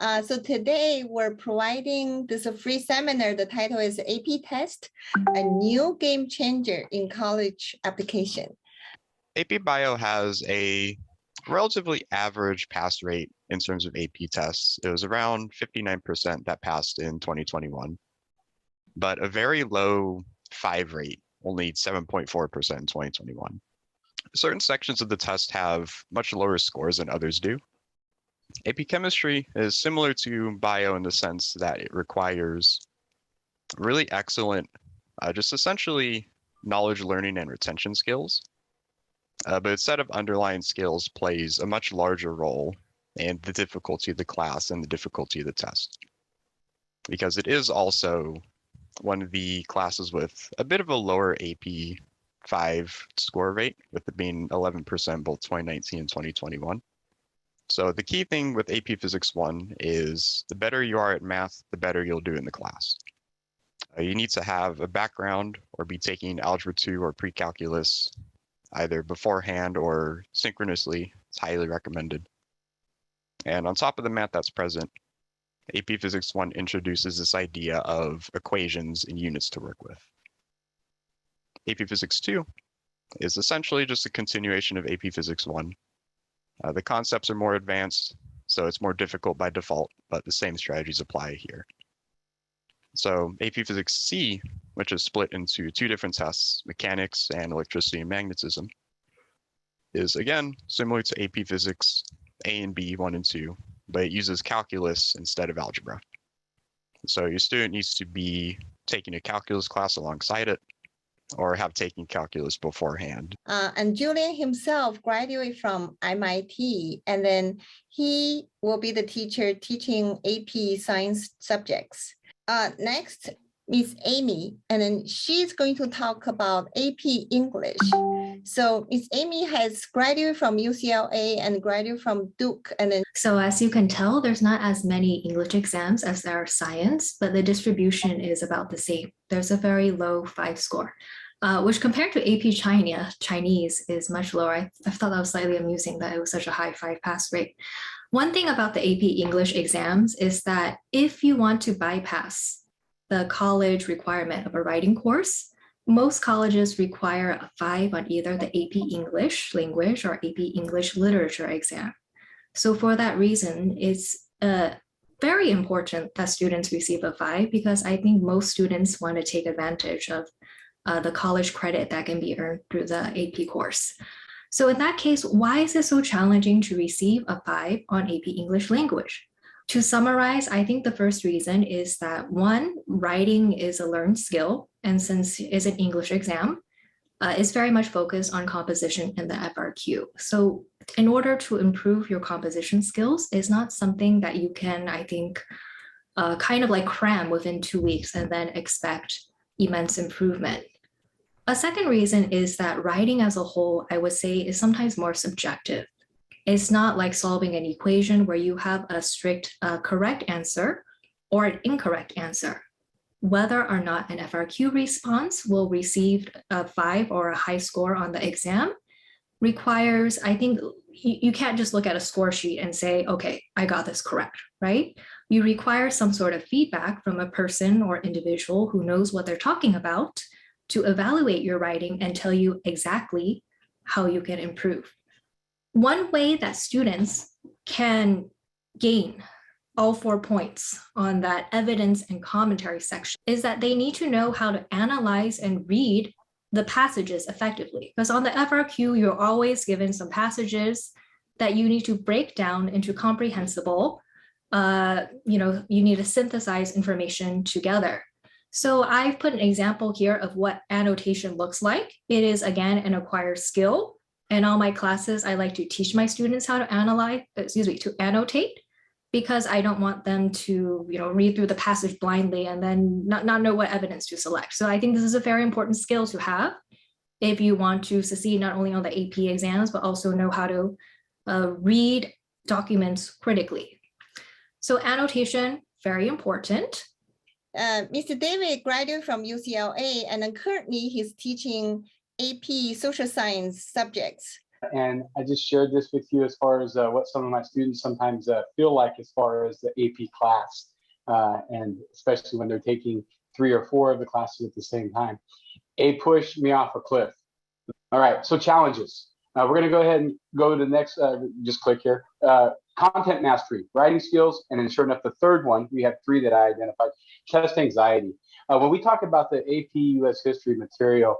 So today we're providing this free seminar. The title is AP Test, a new game changer in college application. AP Bio has a relatively average pass rate in terms of AP tests. It was around 59% that passed in 2021, but a very low 5 rate, only 7.4% in 2021. Certain sections of the test have much lower scores than others do. AP Chemistry is similar to Bio in the sense that it requires really excellent, just essentially knowledge, learning, and retention skills. But its set of underlying skills plays a much larger role in the difficulty of the class and the difficulty of the test. Because it is also one of the classes with a bit of a lower AP 5 score rate, with it being 11% both 2019 and 2021. So the key thing with AP Physics 1 is the better you are at math, the better you'll do in the class. You need to have a background or be taking Algebra 2 or pre-calculus either beforehand or synchronously. It's highly recommended. And on top of the math that's present, AP Physics 1 introduces this idea of equations and units to work with. AP Physics 2 is essentially just a continuation of AP Physics 1. The concepts are more advanced, so it's more difficult by default, but the same strategies apply here. So AP Physics C, which is split into 2 different tests, mechanics and electricity and magnetism, is again similar to AP Physics A and B 1 and 2, but it uses calculus instead of algebra. So your student needs to be taking a calculus class alongside it, or have taken calculus beforehand. And Julian himself graduated from MIT, and then he will be the teacher teaching AP science subjects. Next, Miss Amy, and then she's going to talk about AP English. So Miss Amy has graduated from UCLA and graduated from Duke. And then so as you can tell, there's not as many English exams as there are science, but the distribution is about the same. There's a very low 5 score, which compared to AP Chinese is much lower. I thought that was slightly amusing that it was such a high 5 pass rate. One thing about the AP English exams is that if you want to bypass the college requirement of a writing course, most colleges require a 5 on either the AP English language or AP English literature exam. So for that reason, it's very important that students receive a 5, because I think most students want to take advantage of the college credit that can be earned through the AP course. So in that case, why is it so challenging to receive a 5 on AP English language? To summarize, I think the first reason is that 1, writing is a learned skill, and since it's an English exam, it's very much focused on composition in the FRQ. So in order to improve your composition skills, it's not something that you can, I think, kind of like cram within 2 weeks and then expect immense improvement. A second reason is that writing as a whole, I would say, is sometimes more subjective. It's not like solving an equation where you have a strict correct answer or an incorrect answer. Whether or not an FRQ response will receive a 5 or a high score on the exam requires, I think, you can't just look at a score sheet and say, okay, I got this correct, right? You require some sort of feedback from a person or individual who knows what they're talking about to evaluate your writing and tell you exactly how you can improve. One way that students can gain all 4 points on that evidence and commentary section is that they need to know how to analyze and read the passages effectively. Because on the FRQ, you're always given some passages that you need to break down into comprehensible, you need to synthesize information together. So I've put an example here of what annotation looks like. It is, again, an acquired skill. In all my classes, I like to teach my students how to annotate, because I don't want them to, read through the passage blindly and then not know what evidence to select. So I think this is a very important skill to have if you want to succeed not only on the AP exams, but also know how to read documents critically. So annotation, very important. Mr. David graduated from UCLA, and then currently he's teaching AP social science subjects. And I just shared this with you as far as what some of my students sometimes feel like as far as the AP class, and especially when they're taking 3 or 4 of the classes at the same time. APUSH me off a cliff. All right, so challenges. We're going to go ahead and go to the next, just click here. Content mastery, writing skills, and then sure enough, the third one, we have 3 that I identified, test anxiety. When we talk about the APUS history material,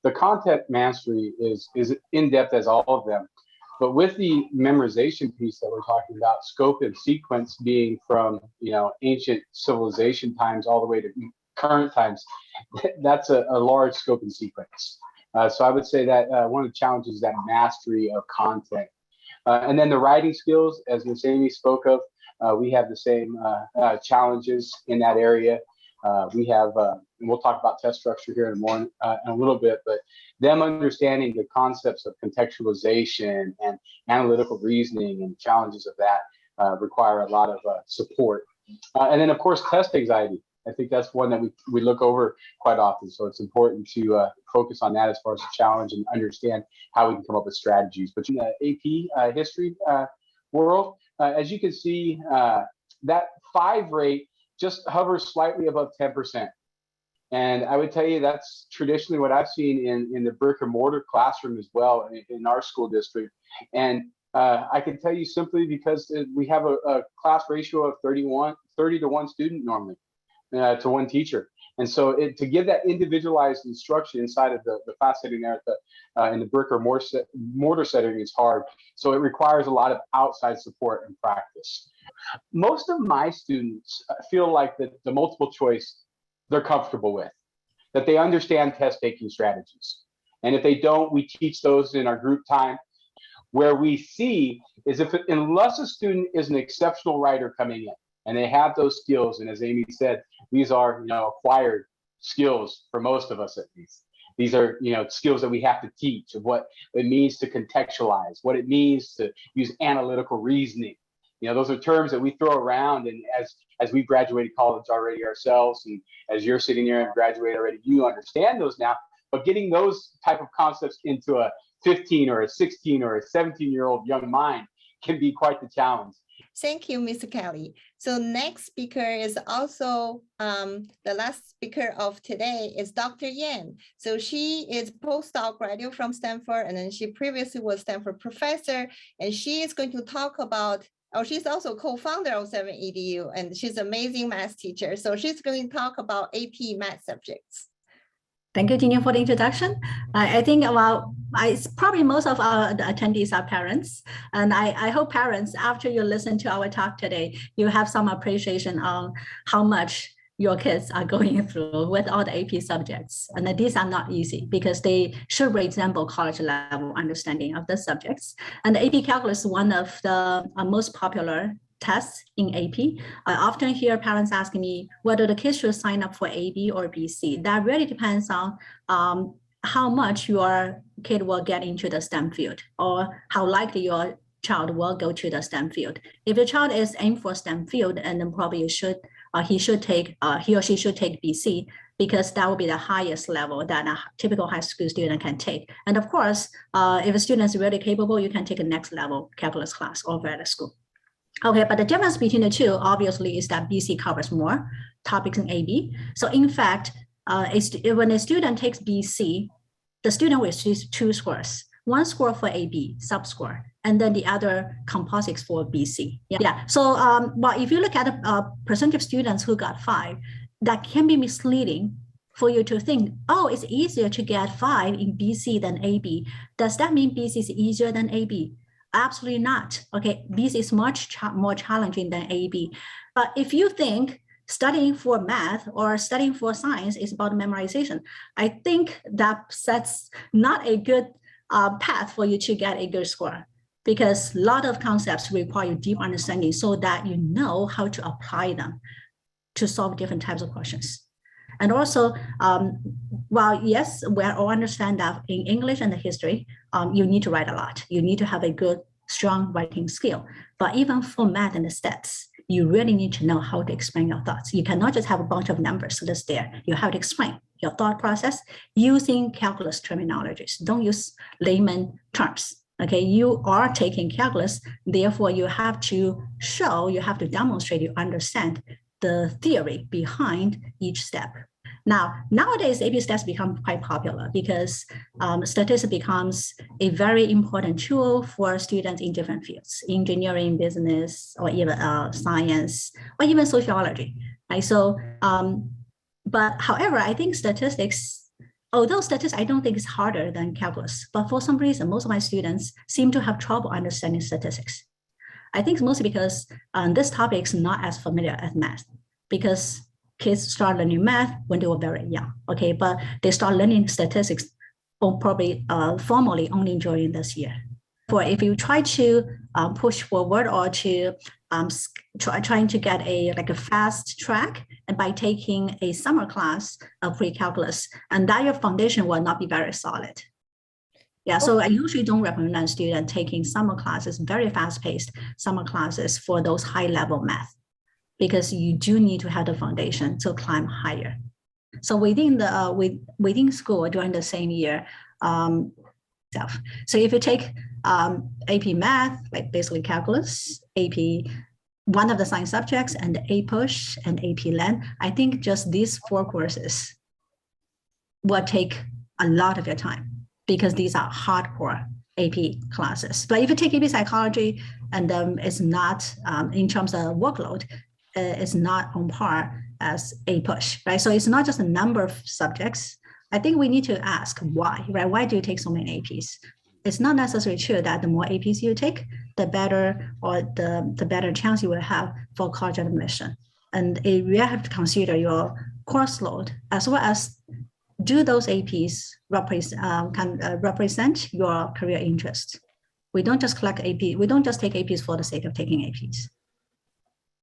the content mastery is in-depth as all of them. But with the memorization piece that we're talking about, scope and sequence being from, ancient civilization times all the way to current times, that's a large scope and sequence. So I would say that one of the challenges is that mastery of content. And then the writing skills, as Ms. Amy spoke of, we have the same challenges in that area. We have, and we'll talk about test structure here in a little bit, but them understanding the concepts of contextualization and analytical reasoning and challenges of that require a lot of support. And then, of course, test anxiety. I think that's one that we look over quite often. So it's important to focus on that as far as the challenge and understand how we can come up with strategies. But in the AP history world, as you can see, that 5 rate just hovers slightly above 10%. And I would tell you that's traditionally what I've seen in the brick and mortar classroom as well in our school district. And I can tell you simply because we have a class ratio of 30 to 1 student normally. To 1 teacher. And so to give that individualized instruction inside of the class setting there in the brick or mortar setting is hard. So it requires a lot of outside support and practice. Most of my students feel like that the multiple choice they're comfortable with, that they understand test taking strategies. And if they don't, we teach those in our group time. Where we see is unless a student is an exceptional writer coming in, and they have those skills. And as Amy said, these are, acquired skills for most of us at least. These are, skills that we have to teach of what it means to contextualize, what it means to use analytical reasoning. Those are terms that we throw around. And as we graduated college already ourselves, and as you're sitting there and graduated already, you understand those now. But getting those type of concepts into a 15 or a 16 or a 17-year-old young mind can be quite the challenge. Thank you, Mr. Kelly. So next speaker is also the last speaker of today is Dr. Yan. So she is postdoc graduate from Stanford, and then she previously was Stanford professor, and she is going to talk about, she's also co-founder of 7EDU, and she's an amazing math teacher. So she's going to talk about AP math subjects. Thank you, Jinian, for the introduction. I think it's probably most of our attendees are parents. And I hope parents, after you listen to our talk today, you have some appreciation on how much your kids are going through with all the AP subjects. And these are not easy because they should resemble college level understanding of the subjects. And the AP Calculus is one of the most popular tests in AP. I often hear parents asking me whether the kids should sign up for AB or BC. That really depends on how much your kid will get into the STEM field or how likely your child will go to the STEM field. If your child is aimed for STEM field, and then probably he or she should take BC because that will be the highest level that a typical high school student can take. And of course, if a student is really capable, you can take a next level calculus class over at the school. Okay, but the difference between the two, obviously, is that BC covers more topics in AB. So in fact, when a student takes BC, the student will choose 2 scores, 1 score for AB, sub-score, and then the other composites for BC. Yeah. So but if you look at the percentage of students who got 5, that can be misleading for you to think, oh, it's easier to get 5 in BC than AB. Does that mean BC is easier than AB? Absolutely not. Okay, BC is much more challenging than AB. But if you think studying for math or studying for science is about memorization, I think that sets not a good path for you to get a good score, because a lot of concepts require deep understanding so that you know how to apply them to solve different types of questions. And also, while yes, we all understand that in English and the history, you need to write a lot. You need to have a good, strong writing skill. But even for math and the stats, you really need to know how to explain your thoughts. You cannot just have a bunch of numbers that's there. You have to explain your thought process using calculus terminologies. Don't use layman terms. Okay, you are taking calculus, therefore you have to show, you have to demonstrate you understand the theory behind each step. Now, nowadays, AP stats become quite popular because statistics becomes a very important tool for students in different fields, engineering, business, or even science, or even sociology, right? So, but however, I think statistics, although statistics I don't think is harder than calculus, but for some reason, most of my students seem to have trouble understanding statistics. I think it's mostly because this topic is not as familiar as math, because kids start learning math when they were very young, okay? But they start learning statistics or probably formally only during this year. For if you try to push forward or to trying to get a fast track, and by taking a summer class of pre-calculus, and that your foundation will not be very solid. Yeah, so I usually don't recommend students taking summer classes, very fast-paced summer classes for those high-level math, because you do need to have the foundation to climb higher. So within the within school during the same year, so if you take AP Math, like basically calculus, AP, one of the science subjects, and APUSH and AP Len, I think just these 4 courses will take a lot of your time because these are hardcore AP classes. But if you take AP Psychology, and it's not, in terms of workload, it's not on par as APUSH, right? So it's not just a number of subjects. I think we need to ask why, right? Why do you take so many APs? It's not necessarily true that the more APs you take, the better, or the better chance you will have for college admission. And you have to consider your course load, as well as do those APs represent your career interest. We don't just collect AP, we don't just take APs for the sake of taking APs.